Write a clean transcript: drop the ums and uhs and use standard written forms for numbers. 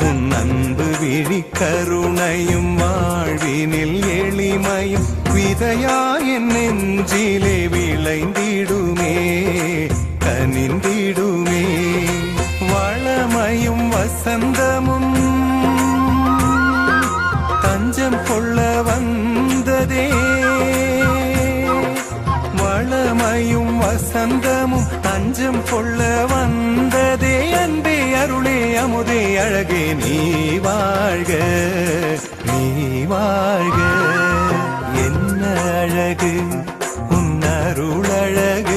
உன் அன்பு விழி கருணையும் வாழ்வினில் எளிமையும் விதையா என் நெஞ்சிலே விளைந்திடுமே கனிந்திடுமே. வளமையும் வசந்தமும் தஞ்சம் கொள்ள வந்ததே, வளமையும் வசந்தமும் தஞ்சம் கொள்ள வந்ததே. அன்பே அருளே அமுதே அழகே நீ வாழ்க நீ வாழ்க. என்ன அழகு உன் அருள் அழகு.